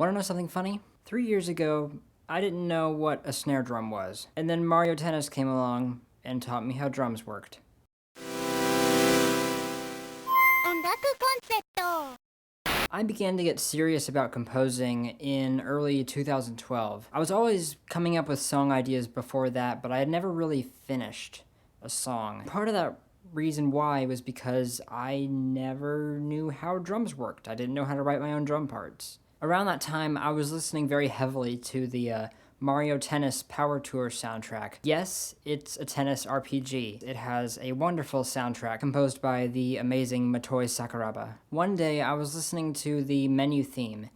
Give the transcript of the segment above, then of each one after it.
Want to know something funny? 3 years ago, I didn't know what a snare drum was. And then Mario Tennis came along and taught me how drums worked. Ongaku concept. I began to get serious about composing in early 2012. I was always coming up with song ideas before that, but I had never really finished a song. Part of that reason why was because I never knew how drums worked. I didn't know how to write my own drum parts. Around that time, I was listening very heavily to the Mario Tennis Power Tour soundtrack. Yes, it's a tennis RPG. It has a wonderful soundtrack composed by the amazing Motoi Sakuraba. One day, I was listening to the menu theme,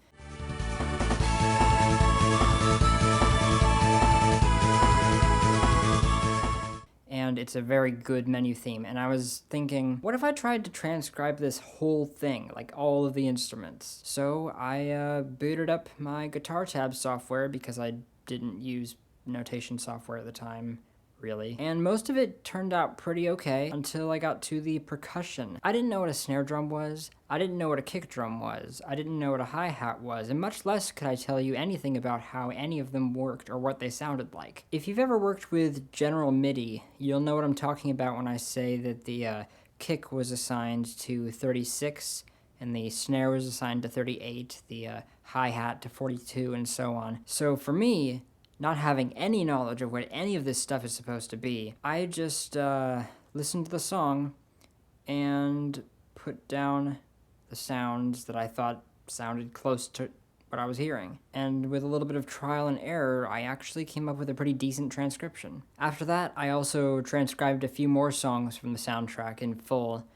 and it's a very good menu theme, and I was thinking, what if I tried to transcribe this whole thing, like all of the instruments? So I booted up my Guitar Tab software because I didn't use notation software at the time, really. And most of it turned out pretty okay until I got to the percussion. I didn't know what a snare drum was, I didn't know what a kick drum was, I didn't know what a hi-hat was, and much less could I tell you anything about how any of them worked or what they sounded like. If you've ever worked with General MIDI, you'll know what I'm talking about when I say that the kick was assigned to 36, and the snare was assigned to 38, the hi-hat to 42, and so on. So for me, not having any knowledge of what any of this stuff is supposed to be, I just listened to the song and put down the sounds that I thought sounded close to what I was hearing. And with a little bit of trial and error, I actually came up with a pretty decent transcription. After that, I also transcribed a few more songs from the soundtrack in full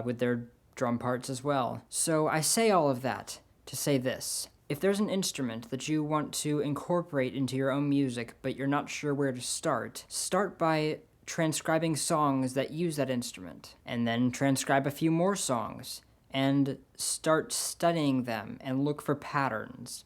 with their drum parts as well. So I say all of that to say this. If there's an instrument that you want to incorporate into your own music, but you're not sure where to start by transcribing songs that use that instrument, and then transcribe a few more songs, and start studying them and look for patterns.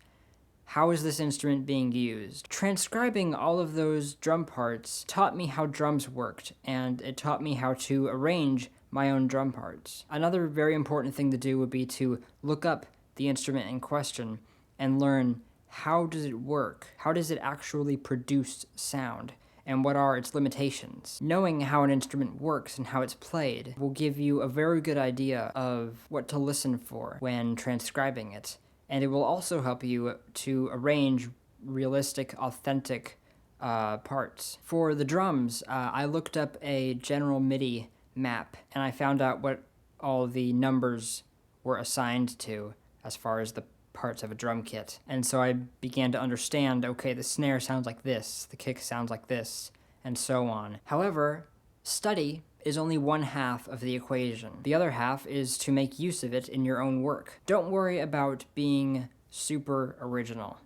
How is this instrument being used? Transcribing all of those drum parts taught me how drums worked, and it taught me how to arrange my own drum parts. Another very important thing to do would be to look up the instrument in question and learn, how does it work? How does it actually produce sound? And what are its limitations? Knowing how an instrument works and how it's played will give you a very good idea of what to listen for when transcribing it. And it will also help you to arrange realistic, authentic parts. For the drums, I looked up a general MIDI map, and I found out what all the numbers were assigned to as far as the parts of a drum kit. And so I began to understand, okay, the snare sounds like this, the kick sounds like this, and so on. However, study is only one half of the equation. The other half is to make use of it in your own work. Don't worry about being super original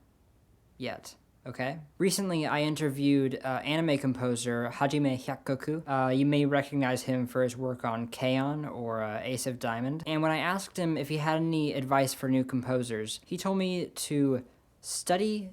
yet. Okay? Recently, I interviewed anime composer Hajime Hyakkoku. You may recognize him for his work on K-On! Or Ace of Diamond. And when I asked him if he had any advice for new composers, he told me to study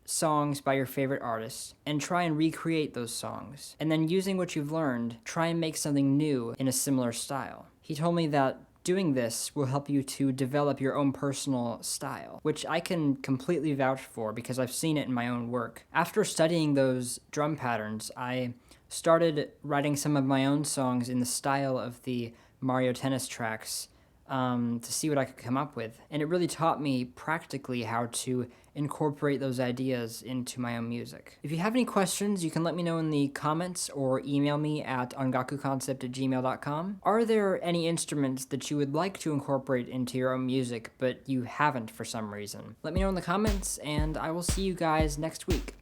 songs by your favorite artists and try and recreate those songs. And then using what you've learned, try and make something new in a similar style. He told me that doing this will help you to develop your own personal style, which I can completely vouch for because I've seen it in my own work. After studying those drum patterns, I started writing some of my own songs in the style of the Mario Tennis tracks to see what I could come up with. And it really taught me practically how to incorporate those ideas into my own music. If you have any questions, you can let me know in the comments or email me at ongakuconcept@gmail.com. Are there any instruments that you would like to incorporate into your own music, but you haven't for some reason? Let me know in the comments, and I will see you guys next week.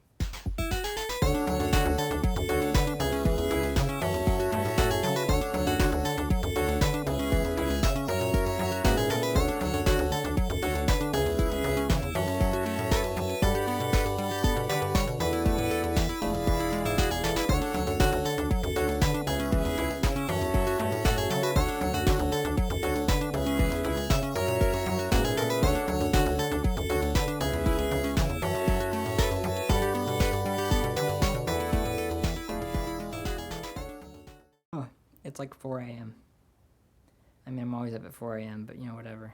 It's like 4 a.m. I mean, I'm always up at 4 a.m., but you know, whatever.